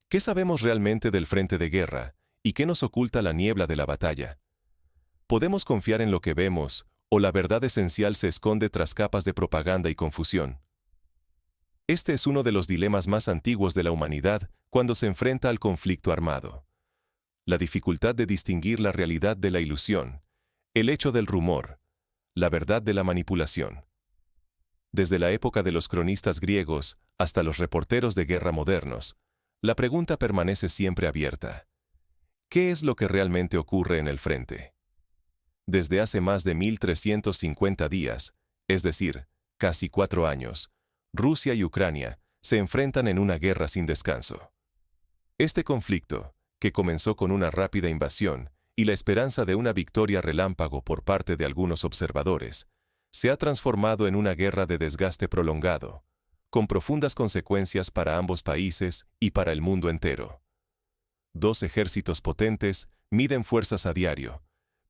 ¿Qué sabemos realmente del frente de guerra y qué nos oculta la niebla de la batalla? ¿Podemos confiar en lo que vemos o la verdad esencial se esconde tras capas de propaganda y confusión? Este es uno de los dilemas más antiguos de la humanidad cuando se enfrenta al conflicto armado. La dificultad de distinguir la realidad de la ilusión, el hecho del rumor, la verdad de la manipulación. Desde la época de los cronistas griegos hasta los reporteros de guerra modernos, la pregunta permanece siempre abierta. ¿Qué es lo que realmente ocurre en el frente? Desde hace más de 1350 días, es decir, casi 4 años, Rusia y Ucrania se enfrentan en una guerra sin descanso. Este conflicto, que comenzó con una rápida invasión y la esperanza de una victoria relámpago por parte de algunos observadores, se ha transformado en una guerra de desgaste prolongado, con profundas consecuencias para ambos países y para el mundo entero. Dos ejércitos potentes miden fuerzas a diario,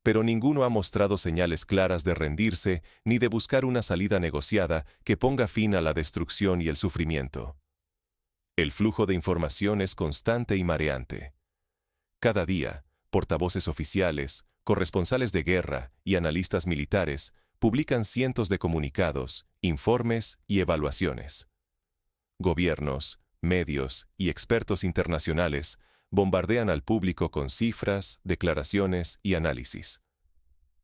pero ninguno ha mostrado señales claras de rendirse ni de buscar una salida negociada que ponga fin a la destrucción y el sufrimiento. El flujo de información es constante y mareante. Cada día, portavoces oficiales, corresponsales de guerra y analistas militares publican cientos de comunicados, informes y evaluaciones. Gobiernos, medios y expertos internacionales bombardean al público con cifras, declaraciones y análisis.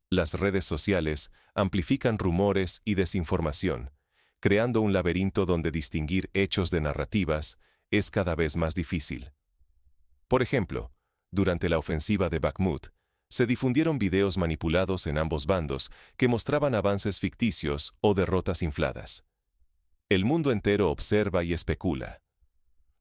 Las redes sociales amplifican rumores y desinformación, creando un laberinto donde distinguir hechos de narrativas es cada vez más difícil. Por ejemplo, durante la ofensiva de Bakhmut, se difundieron videos manipulados en ambos bandos que mostraban avances ficticios o derrotas infladas. El mundo entero observa y especula.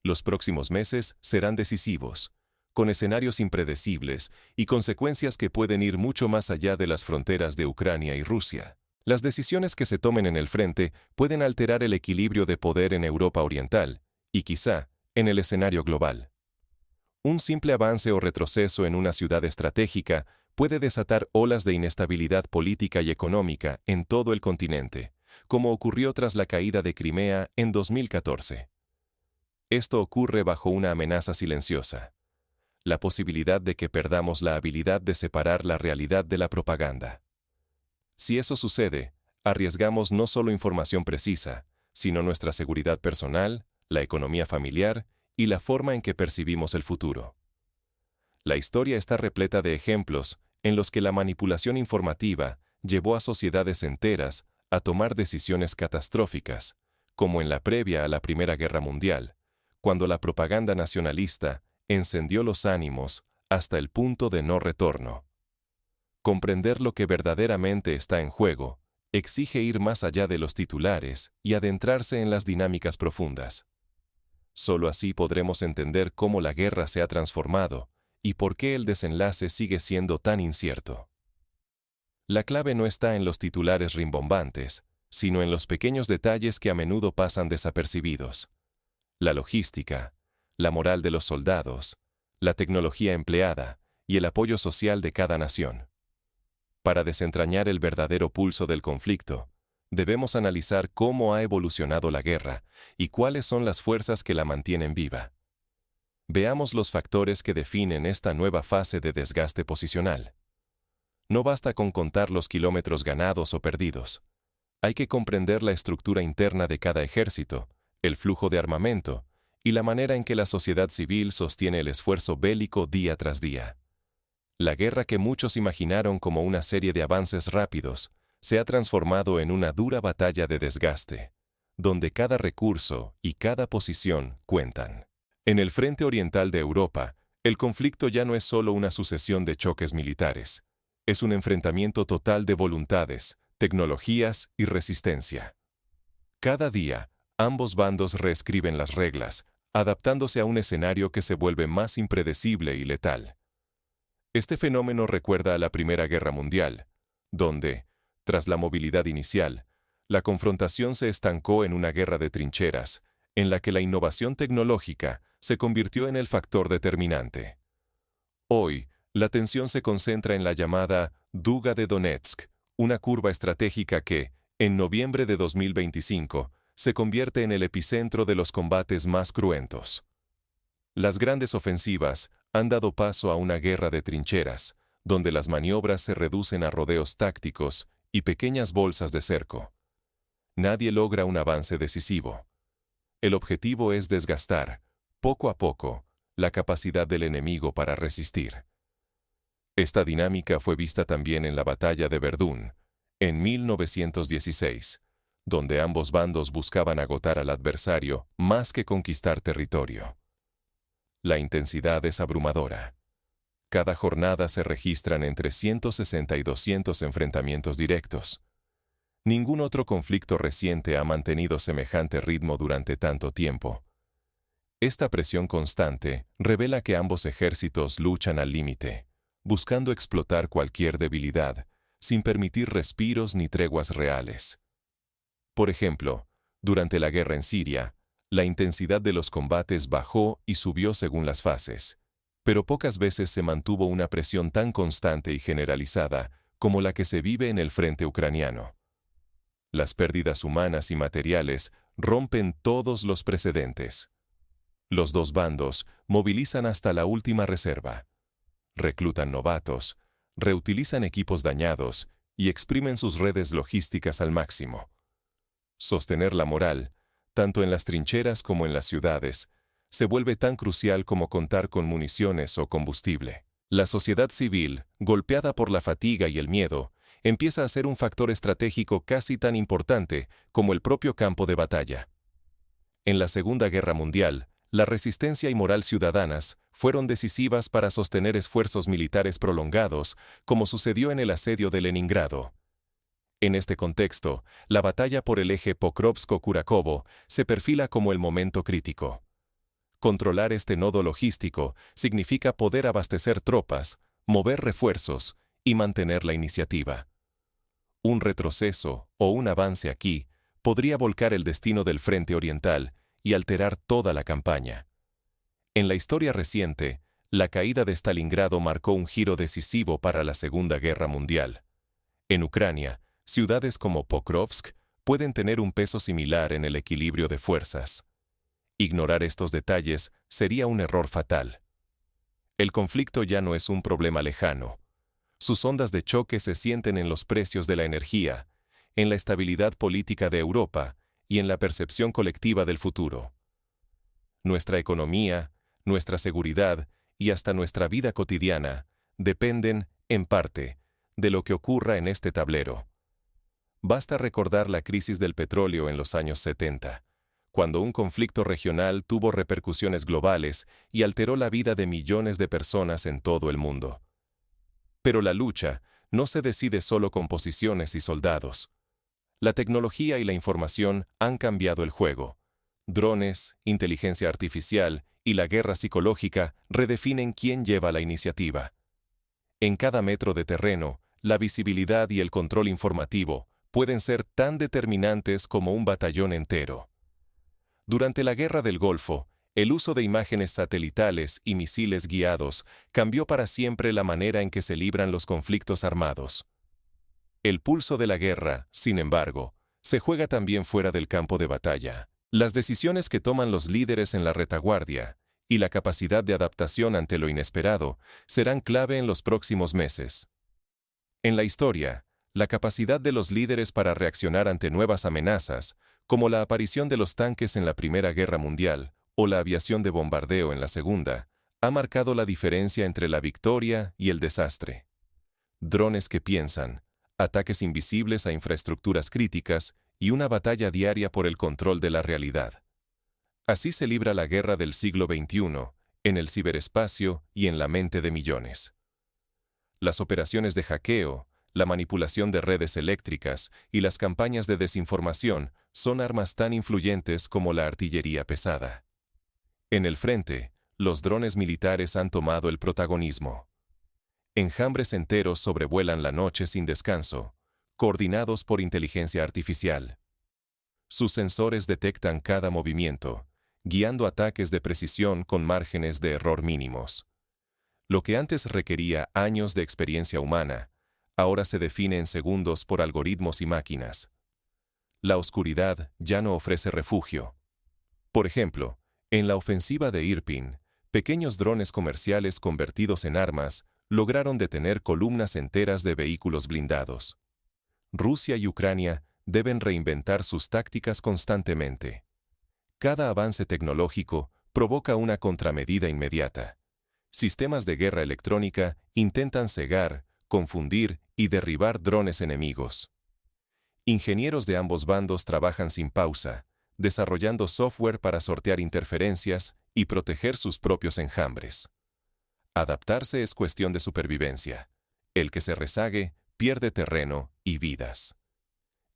Los próximos meses serán decisivos, con escenarios impredecibles y consecuencias que pueden ir mucho más allá de las fronteras de Ucrania y Rusia. Las decisiones que se tomen en el frente pueden alterar el equilibrio de poder en Europa Oriental y quizá en el escenario global. Un simple avance o retroceso en una ciudad estratégica puede desatar olas de inestabilidad política y económica en todo el continente, como ocurrió tras la caída de Crimea en 2014. Esto ocurre bajo una amenaza silenciosa: la posibilidad de que perdamos la habilidad de separar la realidad de la propaganda. Si eso sucede, arriesgamos no solo información precisa, sino nuestra seguridad personal, la economía familiar y la forma en que percibimos el futuro. La historia está repleta de ejemplos en los que la manipulación informativa llevó a sociedades enteras a tomar decisiones catastróficas, como en la previa a la Primera Guerra Mundial, cuando la propaganda nacionalista encendió los ánimos hasta el punto de no retorno. Comprender lo que verdaderamente está en juego exige ir más allá de los titulares y adentrarse en las dinámicas profundas. Solo así podremos entender cómo la guerra se ha transformado y por qué el desenlace sigue siendo tan incierto. La clave no está en los titulares rimbombantes, sino en los pequeños detalles que a menudo pasan desapercibidos. La logística, la moral de los soldados, la tecnología empleada y el apoyo social de cada nación. Para desentrañar el verdadero pulso del conflicto, debemos analizar cómo ha evolucionado la guerra y cuáles son las fuerzas que la mantienen viva. Veamos los factores que definen esta nueva fase de desgaste posicional. No basta con contar los kilómetros ganados o perdidos. Hay que comprender la estructura interna de cada ejército, el flujo de armamento y la manera en que la sociedad civil sostiene el esfuerzo bélico día tras día. La guerra que muchos imaginaron como una serie de avances rápidos se ha transformado en una dura batalla de desgaste, donde cada recurso y cada posición cuentan. En el frente oriental de Europa, el conflicto ya no es solo una sucesión de choques militares, es un enfrentamiento total de voluntades, tecnologías y resistencia. Cada día, ambos bandos reescriben las reglas, adaptándose a un escenario que se vuelve más impredecible y letal. Este fenómeno recuerda a la Primera Guerra Mundial, donde, tras la movilidad inicial, la confrontación se estancó en una guerra de trincheras, en la que la innovación tecnológica se convirtió en el factor determinante. Hoy, la tensión se concentra en la llamada Duga de Donetsk, una curva estratégica que, en noviembre de 2025, se convierte en el epicentro de los combates más cruentos. Las grandes ofensivas han dado paso a una guerra de trincheras, donde las maniobras se reducen a rodeos tácticos y pequeñas bolsas de cerco. Nadie logra un avance decisivo. El objetivo es desgastar, poco a poco, la capacidad del enemigo para resistir. Esta dinámica fue vista también en la batalla de Verdún, en 1916, donde ambos bandos buscaban agotar al adversario más que conquistar territorio. La intensidad es abrumadora. Cada jornada se registran entre 160 y 200 enfrentamientos directos. Ningún otro conflicto reciente ha mantenido semejante ritmo durante tanto tiempo. Esta presión constante revela que ambos ejércitos luchan al límite, buscando explotar cualquier debilidad, sin permitir respiros ni treguas reales. Por ejemplo, durante la guerra en Siria, la intensidad de los combates bajó y subió según las fases, pero pocas veces se mantuvo una presión tan constante y generalizada como la que se vive en el frente ucraniano. Las pérdidas humanas y materiales rompen todos los precedentes. Los dos bandos movilizan hasta la última reserva. Reclutan novatos, reutilizan equipos dañados y exprimen sus redes logísticas al máximo. Sostener la moral, tanto en las trincheras como en las ciudades, se vuelve tan crucial como contar con municiones o combustible. La sociedad civil, golpeada por la fatiga y el miedo, empieza a ser un factor estratégico casi tan importante como el propio campo de batalla. En la Segunda Guerra Mundial, la resistencia y moral ciudadanas fueron decisivas para sostener esfuerzos militares prolongados, como sucedió en el asedio de Leningrado. En este contexto, la batalla por el eje Pokrovsk-Kurakovo se perfila como el momento crítico. Controlar este nodo logístico significa poder abastecer tropas, mover refuerzos y mantener la iniciativa. Un retroceso o un avance aquí podría volcar el destino del frente oriental y alterar toda la campaña. En la historia reciente, la caída de Stalingrado marcó un giro decisivo para la Segunda Guerra Mundial. En Ucrania, ciudades como Pokrovsk pueden tener un peso similar en el equilibrio de fuerzas. Ignorar estos detalles sería un error fatal. El conflicto ya no es un problema lejano. Sus ondas de choque se sienten en los precios de la energía, en la estabilidad política de Europa y en la percepción colectiva del futuro. Nuestra economía, nuestra seguridad y hasta nuestra vida cotidiana dependen, en parte, de lo que ocurra en este tablero. Basta recordar la crisis del petróleo en los años 70, cuando un conflicto regional tuvo repercusiones globales y alteró la vida de millones de personas en todo el mundo. Pero la lucha no se decide solo con posiciones y soldados. La tecnología y la información han cambiado el juego. Drones, inteligencia artificial y la guerra psicológica redefinen quién lleva la iniciativa. En cada metro de terreno, la visibilidad y el control informativo pueden ser tan determinantes como un batallón entero. Durante la Guerra del Golfo, el uso de imágenes satelitales y misiles guiados cambió para siempre la manera en que se libran los conflictos armados. El pulso de la guerra, sin embargo, se juega también fuera del campo de batalla. Las decisiones que toman los líderes en la retaguardia y la capacidad de adaptación ante lo inesperado serán clave en los próximos meses. En la historia, la capacidad de los líderes para reaccionar ante nuevas amenazas, como la aparición de los tanques en la Primera Guerra Mundial o la aviación de bombardeo en la Segunda, ha marcado la diferencia entre la victoria y el desastre. Drones que piensan, ataques invisibles a infraestructuras críticas y una batalla diaria por el control de la realidad. Así se libra la guerra del siglo XXI, en el ciberespacio y en la mente de millones. Las operaciones de hackeo, la manipulación de redes eléctricas y las campañas de desinformación son armas tan influyentes como la artillería pesada. En el frente, los drones militares han tomado el protagonismo. Enjambres enteros sobrevuelan la noche sin descanso, coordinados por inteligencia artificial. Sus sensores detectan cada movimiento, guiando ataques de precisión con márgenes de error mínimos. Lo que antes requería años de experiencia humana, ahora se define en segundos por algoritmos y máquinas. La oscuridad ya no ofrece refugio. Por ejemplo, en la ofensiva de Irpin, Pequeños drones comerciales convertidos en armas lograron detener columnas enteras de vehículos blindados. Rusia y Ucrania deben reinventar sus tácticas constantemente. Cada avance tecnológico provoca una contramedida inmediata. Sistemas de guerra electrónica intentan cegar, confundir y derribar drones enemigos. Ingenieros de ambos bandos trabajan sin pausa, desarrollando software para sortear interferencias y proteger sus propios enjambres. Adaptarse es cuestión de supervivencia. El que se rezague pierde terreno y vidas.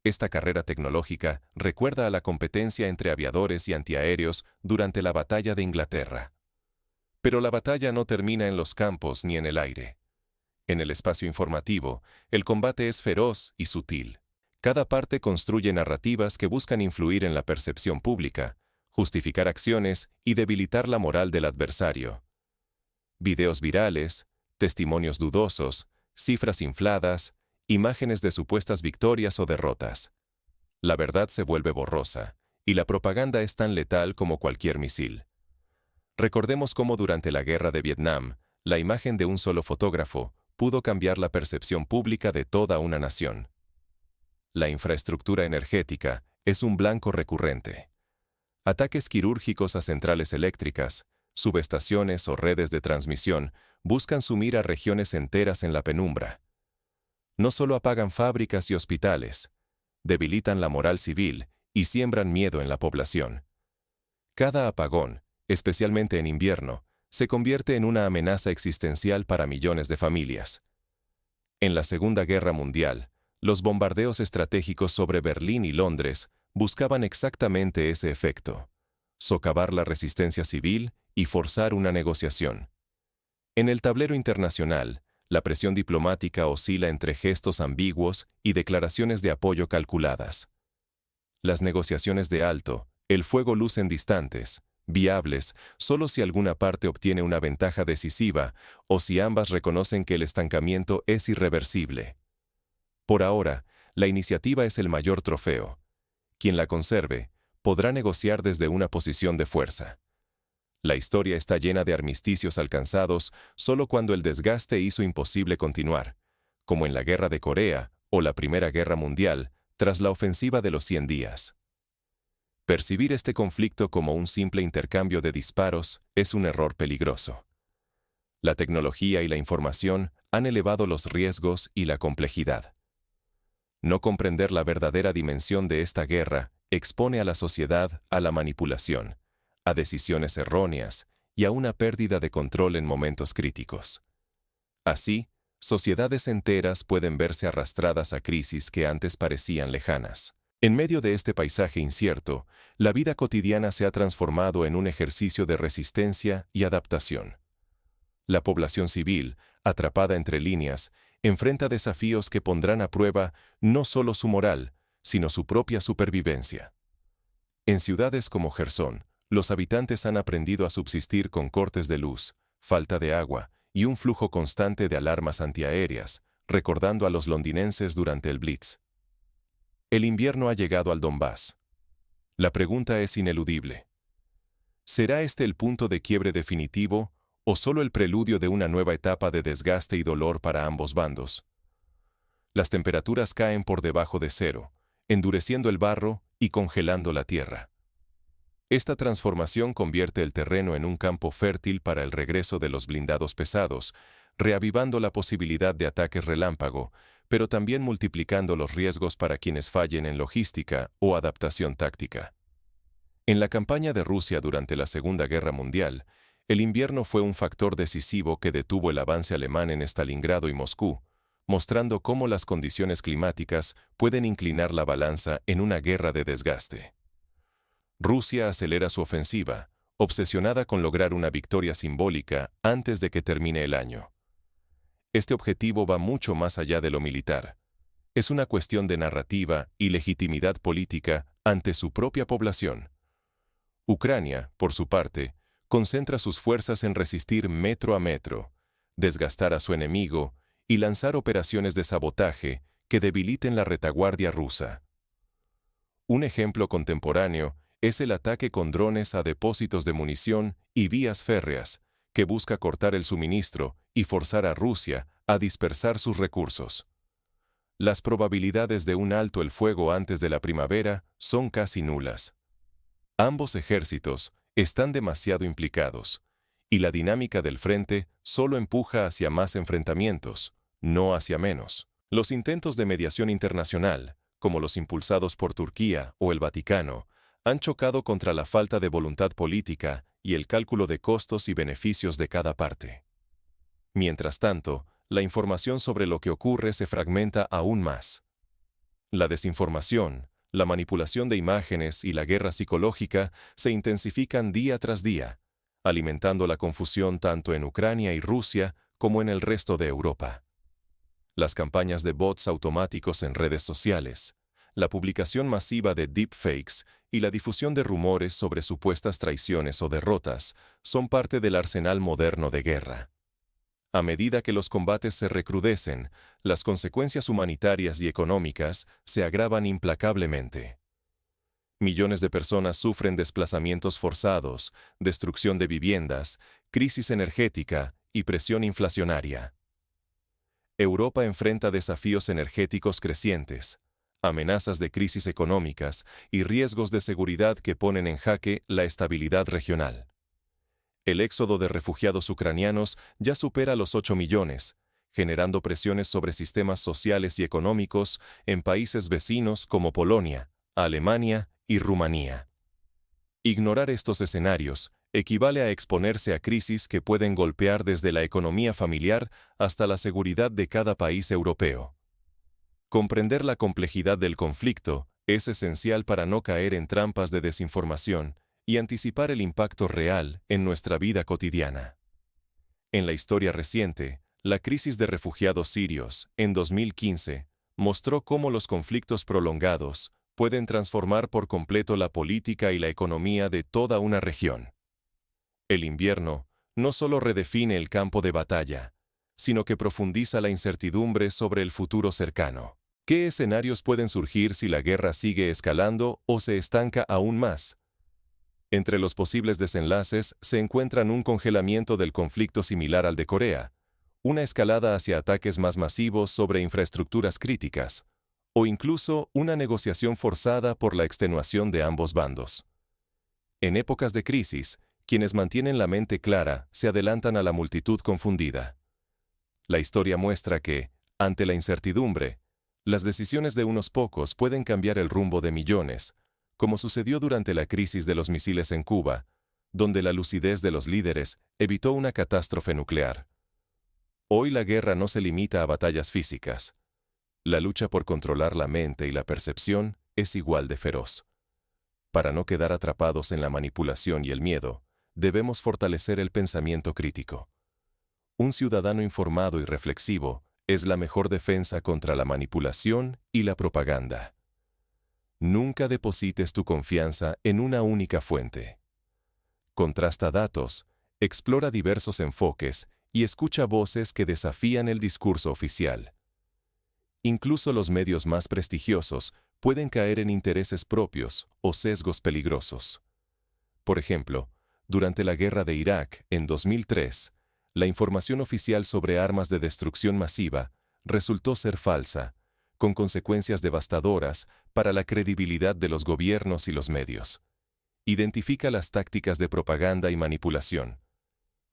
Esta carrera tecnológica recuerda a la competencia entre aviadores y antiaéreos durante la Batalla de Inglaterra. Pero la batalla no termina en los campos ni en el aire. En el espacio informativo, el combate es feroz y sutil. Cada parte construye narrativas que buscan influir en la percepción pública, justificar acciones y debilitar la moral del adversario. Videos virales, testimonios dudosos, cifras infladas, imágenes de supuestas victorias o derrotas. La verdad se vuelve borrosa, y la propaganda es tan letal como cualquier misil. Recordemos cómo durante la Guerra de Vietnam, la imagen de un solo fotógrafo pudo cambiar la percepción pública de toda una nación. La infraestructura energética es un blanco recurrente. Ataques quirúrgicos a centrales eléctricas, subestaciones o redes de transmisión buscan sumir a regiones enteras en la penumbra. No solo apagan fábricas y hospitales, debilitan la moral civil y siembran miedo en la población. Cada apagón, especialmente en invierno, se convierte en una amenaza existencial para millones de familias. En la Segunda Guerra Mundial, los bombardeos estratégicos sobre Berlín y Londres buscaban exactamente ese efecto: socavar la resistencia civil y forzar una negociación. En el tablero internacional, la presión diplomática oscila entre gestos ambiguos y declaraciones de apoyo calculadas. Las negociaciones de alto, el fuego lucen distantes, viables, solo si alguna parte obtiene una ventaja decisiva o si ambas reconocen que el estancamiento es irreversible. Por ahora, la iniciativa es el mayor trofeo. Quien la conserve podrá negociar desde una posición de fuerza. La historia está llena de armisticios alcanzados solo cuando el desgaste hizo imposible continuar, como en la Guerra de Corea o la Primera Guerra Mundial tras la ofensiva de los 100 días. Percibir este conflicto como un simple intercambio de disparos es un error peligroso. La tecnología y la información han elevado los riesgos y la complejidad. No comprender la verdadera dimensión de esta guerra expone a la sociedad a la manipulación, a decisiones erróneas y a una pérdida de control en momentos críticos. Así, sociedades enteras pueden verse arrastradas a crisis que antes parecían lejanas. En medio de este paisaje incierto, la vida cotidiana se ha transformado en un ejercicio de resistencia y adaptación. La población civil, atrapada entre líneas, enfrenta desafíos que pondrán a prueba no solo su moral, sino su propia supervivencia. En ciudades como Jersón, los habitantes han aprendido a subsistir con cortes de luz, falta de agua y un flujo constante de alarmas antiaéreas, recordando a los londinenses durante el Blitz. El invierno ha llegado al Donbass. La pregunta es ineludible. ¿Será este el punto de quiebre definitivo o solo el preludio de una nueva etapa de desgaste y dolor para ambos bandos? Las temperaturas caen por debajo de cero, endureciendo el barro y congelando la tierra. Esta transformación convierte el terreno en un campo fértil para el regreso de los blindados pesados, reavivando la posibilidad de ataques relámpago, pero también multiplicando los riesgos para quienes fallen en logística o adaptación táctica. En la campaña de Rusia durante la Segunda Guerra Mundial, el invierno fue un factor decisivo que detuvo el avance alemán en Stalingrado y Moscú, mostrando cómo las condiciones climáticas pueden inclinar la balanza en una guerra de desgaste. Rusia acelera su ofensiva, obsesionada con lograr una victoria simbólica antes de que termine el año. Este objetivo va mucho más allá de lo militar. Es una cuestión de narrativa y legitimidad política ante su propia población. Ucrania, por su parte, concentra sus fuerzas en resistir metro a metro, desgastar a su enemigo y lanzar operaciones de sabotaje que debiliten la retaguardia rusa. Un ejemplo contemporáneo es el ataque con drones a depósitos de munición y vías férreas, que busca cortar el suministro y forzar a Rusia a dispersar sus recursos. Las probabilidades de un alto el fuego antes de la primavera son casi nulas. Ambos ejércitos están demasiado implicados, y la dinámica del frente solo empuja hacia más enfrentamientos, no hacia menos. Los intentos de mediación internacional, como los impulsados por Turquía o el Vaticano, han chocado contra la falta de voluntad política y el cálculo de costos y beneficios de cada parte. Mientras tanto, la información sobre lo que ocurre se fragmenta aún más. La desinformación, la manipulación de imágenes y la guerra psicológica se intensifican día tras día, alimentando la confusión tanto en Ucrania y Rusia como en el resto de Europa. Las campañas de bots automáticos en redes sociales, la publicación masiva de deepfakes y la difusión de rumores sobre supuestas traiciones o derrotas son parte del arsenal moderno de guerra. A medida que los combates se recrudecen, las consecuencias humanitarias y económicas se agravan implacablemente. Millones de personas sufren desplazamientos forzados, destrucción de viviendas, crisis energética y presión inflacionaria. Europa enfrenta desafíos energéticos crecientes, amenazas de crisis económicas y riesgos de seguridad que ponen en jaque la estabilidad regional. El éxodo de refugiados ucranianos ya supera los 8 millones, generando presiones sobre sistemas sociales y económicos en países vecinos como Polonia, Alemania y Rumanía. Ignorar estos escenarios equivale a exponerse a crisis que pueden golpear desde la economía familiar hasta la seguridad de cada país europeo. Comprender la complejidad del conflicto es esencial para no caer en trampas de desinformación y anticipar el impacto real en nuestra vida cotidiana. En la historia reciente, la crisis de refugiados sirios, en 2015, mostró cómo los conflictos prolongados pueden transformar por completo la política y la economía de toda una región. El invierno no solo redefine el campo de batalla, sino que profundiza la incertidumbre sobre el futuro cercano. ¿Qué escenarios pueden surgir si la guerra sigue escalando o se estanca aún más? Entre los posibles desenlaces se encuentran un congelamiento del conflicto similar al de Corea, una escalada hacia ataques más masivos sobre infraestructuras críticas, o incluso una negociación forzada por la extenuación de ambos bandos. En épocas de crisis, quienes mantienen la mente clara se adelantan a la multitud confundida. La historia muestra que, ante la incertidumbre, las decisiones de unos pocos pueden cambiar el rumbo de millones, como sucedió durante la crisis de los misiles en Cuba, donde la lucidez de los líderes evitó una catástrofe nuclear. Hoy la guerra no se limita a batallas físicas. La lucha por controlar la mente y la percepción es igual de feroz. Para no quedar atrapados en la manipulación y el miedo, debemos fortalecer el pensamiento crítico. Un ciudadano informado y reflexivo es la mejor defensa contra la manipulación y la propaganda. Nunca deposites tu confianza en una única fuente. Contrasta datos, explora diversos enfoques y escucha voces que desafían el discurso oficial. Incluso los medios más prestigiosos pueden caer en intereses propios o sesgos peligrosos. Por ejemplo, durante la guerra de Irak, en 2003, la información oficial sobre armas de destrucción masiva resultó ser falsa, con consecuencias devastadoras para la credibilidad de los gobiernos y los medios. Identifica las tácticas de propaganda y manipulación.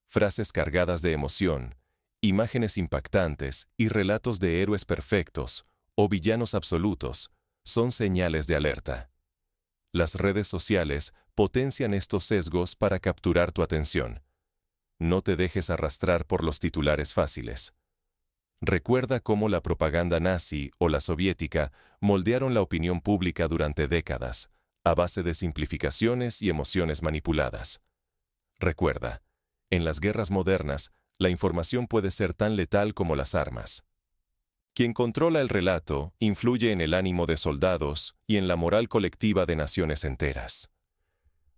Frases cargadas de emoción, imágenes impactantes y relatos de héroes perfectos o villanos absolutos son señales de alerta. Las redes sociales potencian estos sesgos para capturar tu atención. No te dejes arrastrar por los titulares fáciles. Recuerda cómo la propaganda nazi o la soviética moldearon la opinión pública durante décadas, a base de simplificaciones y emociones manipuladas. Recuerda, en las guerras modernas, la información puede ser tan letal como las armas. Quien controla el relato influye en el ánimo de soldados y en la moral colectiva de naciones enteras.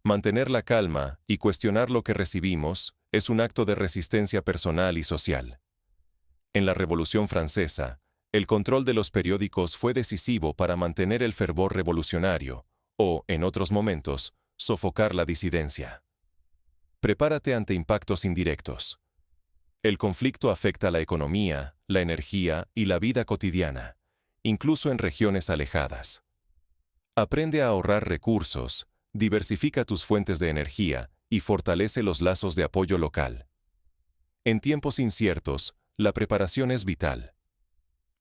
Mantener la calma y cuestionar lo que recibimos es un acto de resistencia personal y social. En la Revolución Francesa, el control de los periódicos fue decisivo para mantener el fervor revolucionario o, en otros momentos, sofocar la disidencia. Prepárate ante impactos indirectos. El conflicto afecta la economía, la energía y la vida cotidiana, incluso en regiones alejadas. Aprende a ahorrar recursos, diversifica tus fuentes de energía y fortalece los lazos de apoyo local. En tiempos inciertos, la preparación es vital.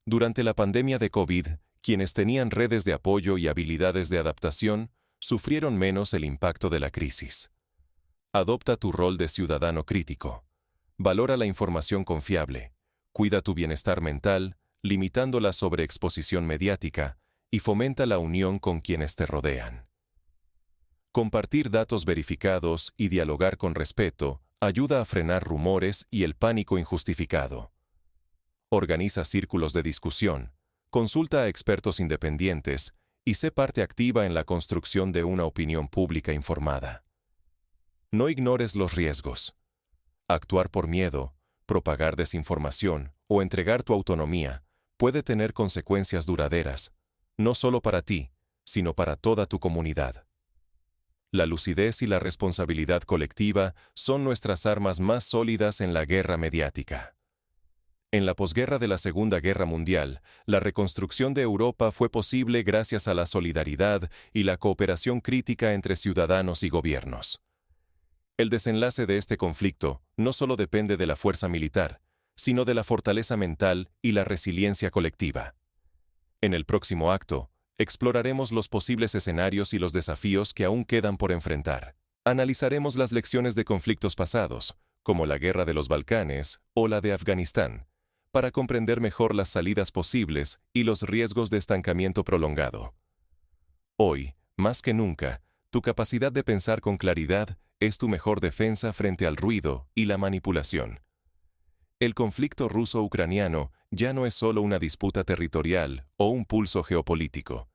Durante la pandemia de COVID, quienes tenían redes de apoyo y habilidades de adaptación sufrieron menos el impacto de la crisis. Adopta tu rol de ciudadano crítico. Valora la información confiable. Cuida tu bienestar mental, limitando la sobreexposición mediática, y fomenta la unión con quienes te rodean. Compartir datos verificados y dialogar con respeto ayuda a frenar rumores y el pánico injustificado. Organiza círculos de discusión, consulta a expertos independientes y sé parte activa en la construcción de una opinión pública informada. No ignores los riesgos. Actuar por miedo, propagar desinformación o entregar tu autonomía puede tener consecuencias duraderas, no solo para ti, sino para toda tu comunidad. La lucidez y la responsabilidad colectiva son nuestras armas más sólidas en la guerra mediática. En la posguerra de la Segunda Guerra Mundial, la reconstrucción de Europa fue posible gracias a la solidaridad y la cooperación crítica entre ciudadanos y gobiernos. El desenlace de este conflicto no solo depende de la fuerza militar, sino de la fortaleza mental y la resiliencia colectiva. En el próximo acto, exploraremos los posibles escenarios y los desafíos que aún quedan por enfrentar. Analizaremos las lecciones de conflictos pasados, como la Guerra de los Balcanes o la de Afganistán, para comprender mejor las salidas posibles y los riesgos de estancamiento prolongado. Hoy, más que nunca, tu capacidad de pensar con claridad es tu mejor defensa frente al ruido y la manipulación. El conflicto ruso-ucraniano ya no es solo una disputa territorial o un pulso geopolítico.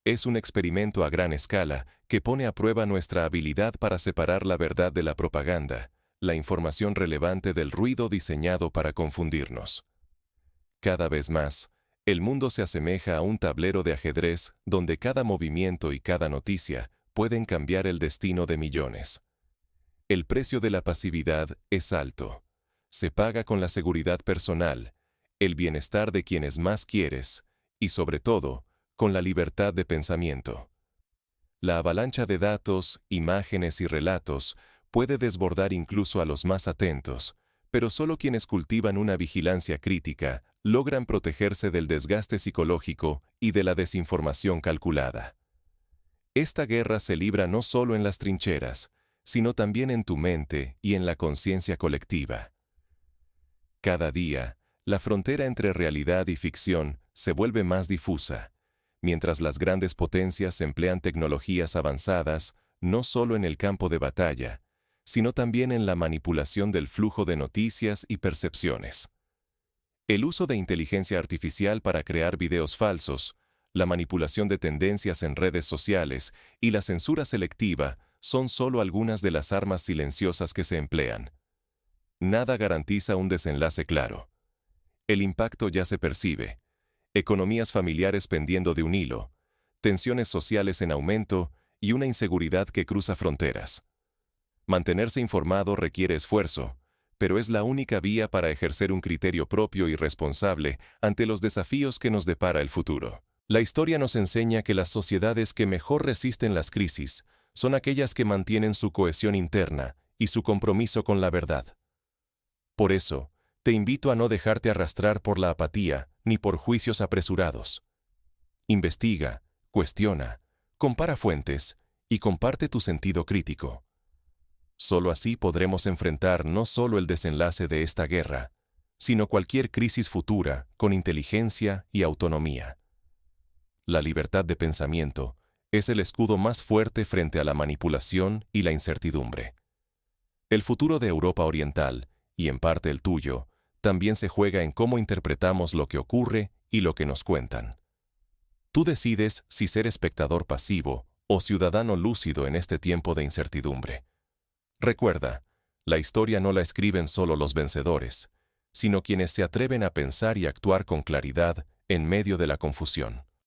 Es un experimento a gran escala que pone a prueba nuestra habilidad para separar la verdad de la propaganda, la información relevante del ruido diseñado para confundirnos. Cada vez más, el mundo se asemeja a un tablero de ajedrez donde cada movimiento y cada noticia pueden cambiar el destino de millones. El precio de la pasividad es alto. Se paga con la seguridad personal, el bienestar de quienes más quieres y, sobre todo, con la libertad de pensamiento. La avalancha de datos, imágenes y relatos puede desbordar incluso a los más atentos, pero solo quienes cultivan una vigilancia crítica logran protegerse del desgaste psicológico y de la desinformación calculada. Esta guerra se libra no solo en las trincheras, sino también en tu mente y en la conciencia colectiva. Cada día, la frontera entre realidad y ficción se vuelve más difusa, mientras las grandes potencias emplean tecnologías avanzadas no solo en el campo de batalla, sino también en la manipulación del flujo de noticias y percepciones. El uso de inteligencia artificial para crear videos falsos, la manipulación de tendencias en redes sociales y la censura selectiva son solo algunas de las armas silenciosas que se emplean. Nada garantiza un desenlace claro. El impacto ya se percibe. Economías familiares pendiendo de un hilo, tensiones sociales en aumento y una inseguridad que cruza fronteras. Mantenerse informado requiere esfuerzo, pero es la única vía para ejercer un criterio propio y responsable ante los desafíos que nos depara el futuro. La historia nos enseña que las sociedades que mejor resisten las crisis son aquellas que mantienen su cohesión interna y su compromiso con la verdad. Por eso, te invito a no dejarte arrastrar por la apatía ni por juicios apresurados. Investiga, cuestiona, compara fuentes y comparte tu sentido crítico. Solo así podremos enfrentar no solo el desenlace de esta guerra, sino cualquier crisis futura con inteligencia y autonomía. La libertad de pensamiento es el escudo más fuerte frente a la manipulación y la incertidumbre. El futuro de Europa Oriental, y en parte el tuyo, también se juega en cómo interpretamos lo que ocurre y lo que nos cuentan. Tú decides si ser espectador pasivo o ciudadano lúcido en este tiempo de incertidumbre. Recuerda, la historia no la escriben solo los vencedores, sino quienes se atreven a pensar y actuar con claridad en medio de la confusión.